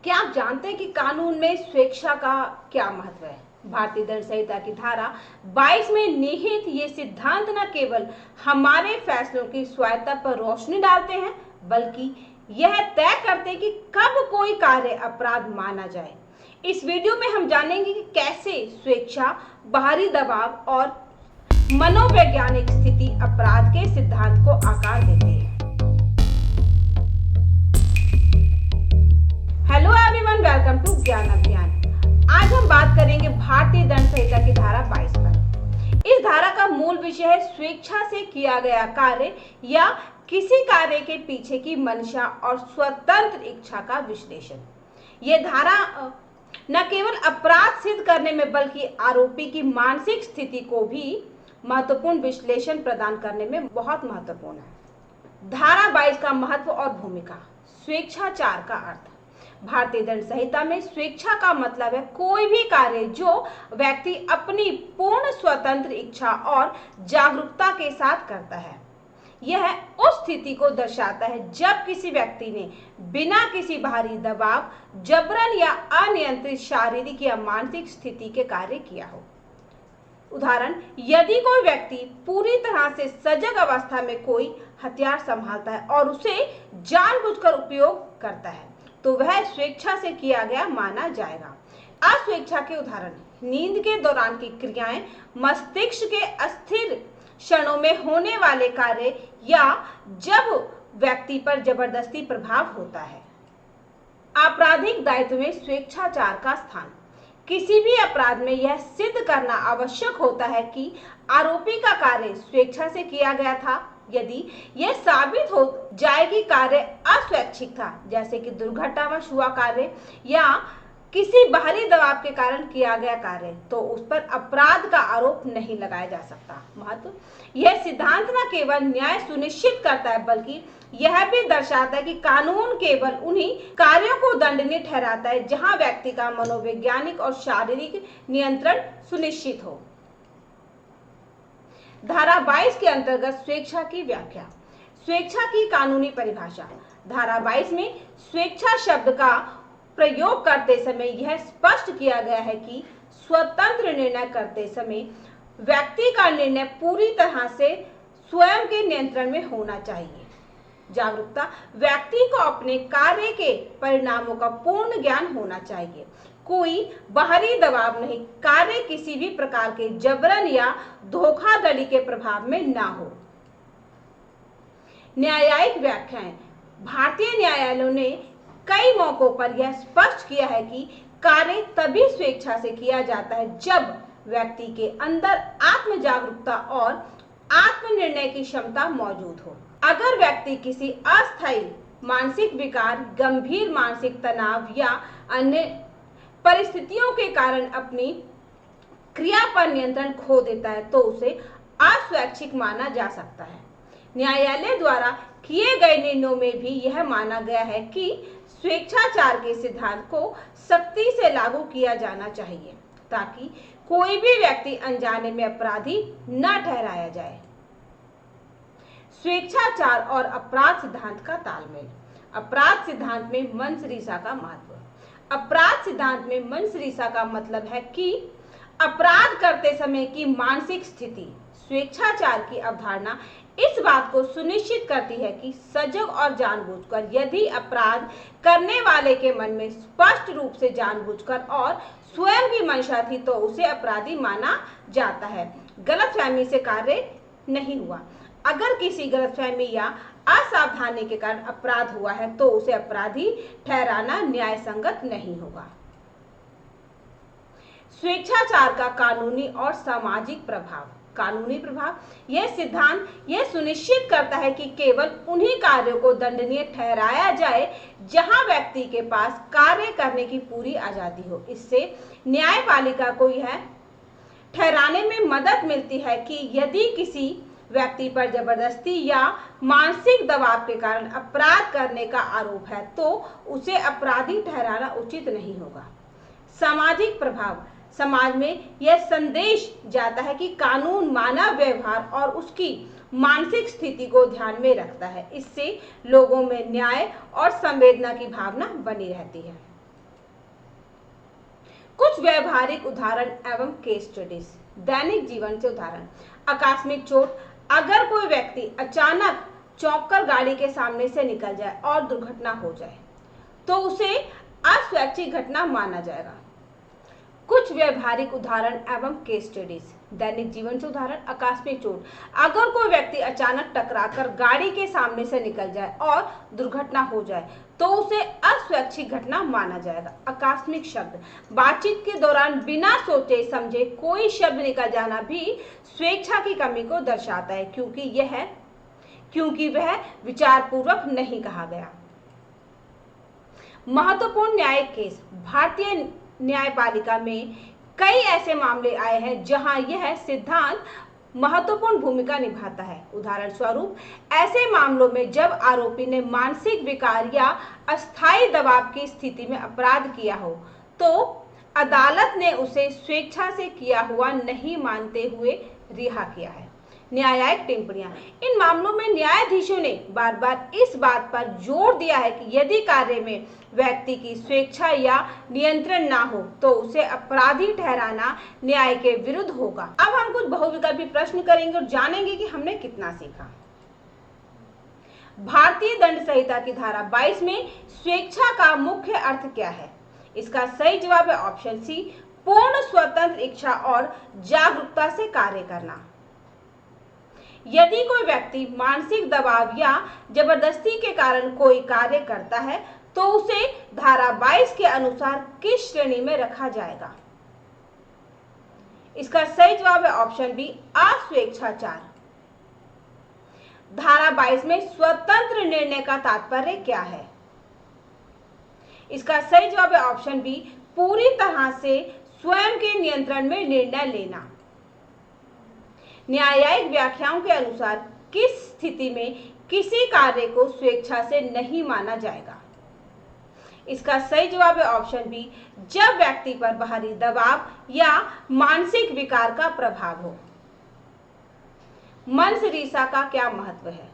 क्या आप जानते हैं कि कानून में स्वेच्छा का क्या महत्व है? भारतीय दंड संहिता की धारा 22 में निहित ये सिद्धांत न केवल हमारे फैसलों की स्वायत्तता पर रोशनी डालते हैं, बल्कि यह तय करते हैं कि कब कोई कार्य अपराध माना जाए। इस वीडियो में हम जानेंगे कि कैसे स्वेच्छा, बाहरी दबाव और मनोवैज्ञानिक स्थिति अपराध के सिद्धांत को आकार देते हैं। हेलो एवरीवन, वेलकम टू ज्ञान अभियान। आज हम बात करेंगे भारतीय दंड संहिता की धारा 22 पर। इस धारा का मूल विषय है स्वेच्छा से किया गया कार्य या किसी कार्य के पीछे की मंशा और स्वतंत्र इच्छा का विश्लेषण। यह धारा न केवल अपराध सिद्ध करने में बल्कि आरोपी की मानसिक स्थिति को भी महत्वपूर्ण विश्लेषण प्रदान करने में बहुत महत्वपूर्ण है। धारा 22 का महत्व और भूमिका। स्वेच्छाचार का अर्थ। भारतीय दंड संहिता में स्वेच्छा का मतलब है कोई भी कार्य जो व्यक्ति अपनी पूर्ण स्वतंत्र इच्छा और जागरूकता के साथ करता है। यह उस स्थिति को दर्शाता है जब किसी व्यक्ति ने बिना किसी बाहरी दबाव, जबरन या अनियंत्रित शारीरिक या मानसिक स्थिति के कार्य किया हो। उदाहरण, यदि कोई व्यक्ति पूरी तरह से सजग अवस्था में कोई हथियार संभालता है और उसे जानबूझकर उपयोग करता है, तो वह स्वेच्छा से किया गया माना जाएगा। अस्वेच्छा के उदाहरण, नींद के दौरान की क्रियाएं, मस्तिष्क के अस्थिर क्षणों में होने वाले कार्य या जब व्यक्ति पर जबरदस्ती प्रभाव होता है। आपराधिक दायित्व में स्वेच्छाचार का स्थान। किसी भी अपराध में यह सिद्ध करना आवश्यक होता है कि आरोपी का कार्य स्वेच्छा से किया गया था। यदि यह साबित हो जाए कि कार्य अस्वैच्छिक था, जैसे कि दुर्घटनावश हुआ कार्य या किसी बाहरी दबाव के कारण किया गया कार्य, तो उस पर अपराध का आरोप नहीं लगाया जा सकता। महत्व, यह सिद्धांत न केवल न्याय सुनिश्चित करता है बल्कि यह भी दर्शाता है कि कानून केवल उन्हीं कार्यों को दंडनीय ठहराता है जहां व्यक्ति का मनोवैज्ञानिक और शारीरिक नियंत्रण सुनिश्चित हो। धारा 22 के अंतर्गत स्वेच्छा की व्याख्या। स्वेच्छा की कानूनी परिभाषा। धारा 22 में स्वेच्छा शब्द का प्रयोग करते समय यह स्पष्ट किया गया है कि स्वतंत्र निर्णय करते समय व्यक्ति का निर्णय पूरी तरह से स्वयं के नियंत्रण में होना चाहिए। जागरूकता, व्यक्ति को अपने कार्य के परिणामों का पूर्ण ज्ञान होना चाहिए। कोई बाहरी दबाव नहीं, कार्य किसी भी प्रकार के जबरन या धोखाधड़ी के प्रभाव में ना हो। न्यायिक व्याख्याएं। भारतीय न्यायालयों ने कई मौकों पर यह स्पष्ट किया है कि कार्य तभी स्वेच्छा से किया जाता है जब व्यक्ति के अंदर आत्म जागरूकता और आत्मनिर्णय की क्षमता मौजूद हो। अगर व्यक्ति किसी अस्थायी मानसिक विकार, गंभीर मानसिक तनाव या अन्य परिस्थितियों के कारण अपनी क्रिया पर नियंत्रण खो देता है, तो उसे अस्वैच्छिक माना जा सकता है। न्यायालय द्वारा किए गए निर्णयों में भी यह माना गया है कि स्वेच्छाचार के सिद्धांत को सख्ती से लागू किया जाना चाहिए ताकि कोई भी व्यक्ति अनजाने में अपराधी न ठहराया जाए। स्वेच्छाचार और अपराध सिद्धांत का तालमेल। अपराध सिद्धांत में मंसरीसा का महत्व। अपराध सिद्धांत में मंसरीसा का मतलब है कि अपराध करते समय की मानसिक स्थिति। स्वेच्छाचार की अवधारणा इस बात को सुनिश्चित करती है कि सजग और जानबूझकर, यदि अपराध करने वाले के मन में स्पष्ट रूप से जानबूझकर और स्वयं की मंशा थी, तो उसे अपराधी माना जाता है। गलतफहमी से कार्य नहीं हुआ। अगर किसी गलतफहमी या असावधानी के कारण अपराध हुआ है, तो उसे अपराधी ठहराना न्याय संगत नहीं होगा। स्वेच्छाचार का कानूनी और सामाजिक प्रभाव। कानूनी प्रभाव, यह सिद्धांत यह सुनिश्चित करता है कि केवल उन्हीं कार्यों को दंडनीय ठहराया जाए जहां व्यक्ति के पास कार्य करने की पूरी आजादी हो। इससे न्यायपालिका को यह ठहराने में मदद मिलती है कि यदि किसी व्यक्ति पर जबरदस्ती या मानसिक दबाव के कारण अपराध करने का आरोप है, तो उसे अपराधी ठहराना उचित नहीं होगा। सामाजिक प्रभाव। समाज में यह संदेश जाता है कि कानून मानव व्यवहार और उसकी मानसिक स्थिति को ध्यान में रखता है। इससे लोगों में न्याय और संवेदना की भावना बनी रहती है। कुछ व्यवहारिक उदाहरण एवं केस स्टडीज। दैनिक जीवन से उदाहरण। आकस्मिक चोट। अगर कोई व्यक्ति अचानक चौंककर गाड़ी के सामने से निकल जाए और दुर्घटना हो जाए तो उसे अस्वैच्छिक घटना माना जाएगा। कुछ व्यवहारिक उदाहरण एवं केस स्टडीज। दैनिक जीवन से उदाहरण। आकस्मिक चोट। अगर कोई व्यक्ति अचानक टकराकर गाड़ी के सामने से निकल जाए और दुर्घटना हो जाए तो उसे अस्वैच्छिक घटना माना जाएगा। आकस्मिक शब्द। बातचीत के दौरान बिना सोचे समझे कोई शब्द निकल जाना भी स्वेच्छा की कमी को दर्शाता है, क्योंकि वह विचारपूर्वक नहीं कहा गया। महत्वपूर्ण न्यायिक केस। भारतीय न्यायपालिका में कई ऐसे मामले आए हैं जहां यह सिद्धांत महत्वपूर्ण भूमिका निभाता है। उदाहरण स्वरूप, ऐसे मामलों में जब आरोपी ने मानसिक विकार या अस्थायी दबाव की स्थिति में अपराध किया हो तो अदालत ने उसे स्वेच्छा से किया हुआ नहीं मानते हुए रिहा किया है। न्यायिक टिप्पणियां। इन मामलों में न्यायाधीशों ने बार बार इस बात पर जोर दिया है कि यदि कार्य में व्यक्ति की स्वेच्छा या नियंत्रण ना हो तो उसे अपराधी ठहराना न्याय के विरुद्ध होगा। अब हम कुछ बहुविकल्पी प्रश्न करेंगे और जानेंगे कि हमने कितना सीखा। भारतीय दंड संहिता की धारा 22 में स्वेच्छा का मुख्य अर्थ क्या है? इसका सही जवाब है ऑप्शन सी, पूर्ण स्वतंत्र इच्छा और जागरूकता से कार्य करना। यदि कोई व्यक्ति मानसिक दबाव या जबरदस्ती के कारण कोई कार्य करता है तो उसे धारा 22 के अनुसार किस श्रेणी में रखा जाएगा? इसका सही जवाब है ऑप्शन बी, अस्वेच्छाचार। धारा 22 में स्वतंत्र निर्णय का तात्पर्य क्या है? इसका सही जवाब है ऑप्शन बी, पूरी तरह से स्वयं के नियंत्रण में निर्णय लेना। न्यायिक व्याख्याओं के अनुसार किस स्थिति में किसी कार्य को स्वेच्छा से नहीं माना जाएगा? इसका सही जवाब है ऑप्शन बी, जब व्यक्ति पर बाहरी दबाव या मानसिक विकार का प्रभाव हो। मंसरीसा का क्या महत्व है?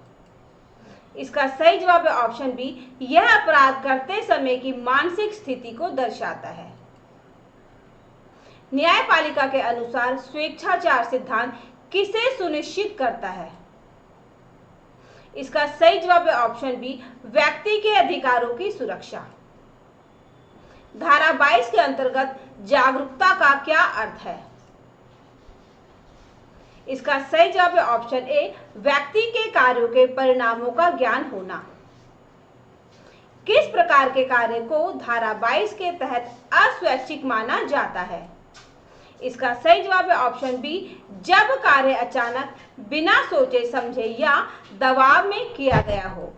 इसका सही जवाब है ऑप्शन बी, यह अपराध करते समय की मानसिक स्थिति को दर्शाता है। न्यायपालिका के अनुसार स्वेच्छाचार सिद्धांत किसे सुनिश्चित करता है? इसका सही जवाब है ऑप्शन बी, व्यक्ति के अधिकारों की सुरक्षा। धारा 22 के अंतर्गत जागरूकता का क्या अर्थ है? इसका सही जवाब है ऑप्शन ए, व्यक्ति के कार्यों के परिणामों का ज्ञान होना। किस प्रकार के कार्य को धारा 22 के तहत अस्वैच्छिक माना जाता है? इसका सही जवाब है ऑप्शन बी, जब कार्य अचानक बिना सोचे समझे या दबाव में किया गया हो।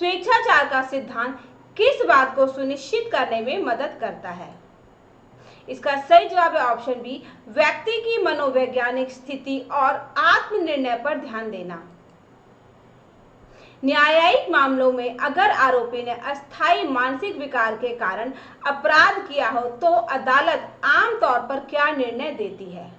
स्वेच्छाचार का सिद्धांत किस बात को सुनिश्चित करने में मदद करता है? इसका सही जवाब है ऑप्शन बी, व्यक्ति की मनोवैज्ञानिक स्थिति और आत्मनिर्णय पर ध्यान देना। न्यायिक मामलों में अगर आरोपी ने अस्थायी मानसिक विकार के कारण अपराध किया हो तो अदालत आमतौर पर क्या निर्णय देती है?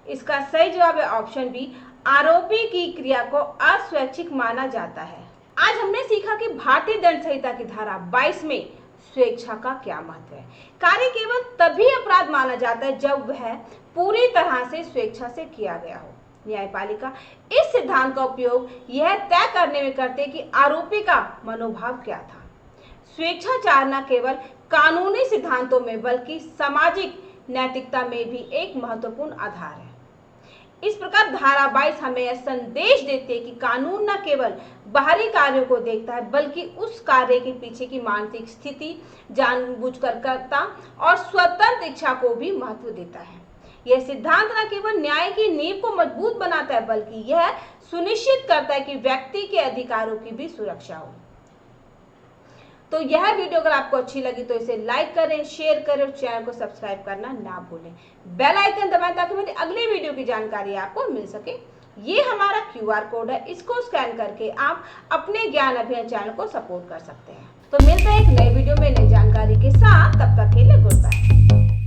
इसका सही जवाब है ऑप्शन बी, आरोपी की क्रिया को अस्वैच्छिक माना जाता है। आज हमने सीखा कि भारतीय दंड संहिता की धारा 22 में स्वेच्छा का क्या महत्व है। कार्य केवल तभी अपराध माना जाता है जब वह पूरी तरह से स्वेच्छा से किया गया हो। न्यायपालिका इस सिद्धांत का उपयोग यह तय करने में करते कि आरोपी का मनोभाव क्या था। स्वेच्छाचार न केवल कानूनी सिद्धांतों में बल्कि सामाजिक नैतिकता में भी एक महत्वपूर्ण आधार है। इस प्रकार धारा 22 हमें यह संदेश देती है कि कानून न केवल बाहरी कार्यों को देखता है बल्कि उस कार्य के पीछे की मानसिक स्थिति, जानबूझकर कर्ता और स्वतंत्र इच्छा को भी महत्व देता है। यह सिद्धांत न केवल न्याय की नींव को मजबूत बनाता है बल्कि यह सुनिश्चित करता है कि व्यक्ति के अधिकारों की भी सुरक्षा हो। तो यह वीडियो अगर आपको अच्छी लगी तो इसे लाइक करें, शेयर करें और चैनल को सब्सक्राइब करना ना भूलें। बेल आइकन दबाएं ताकि मेरी अगली वीडियो की जानकारी आपको मिल सके। ये हमारा QR कोड है, इसको स्कैन करके आप अपने ज्ञान अभियान चैनल को सपोर्ट कर सकते हैं। तो मिलते हैं एक नई वीडियो में नई जानकारी के साथ, तब तक के लिए गुड बाय।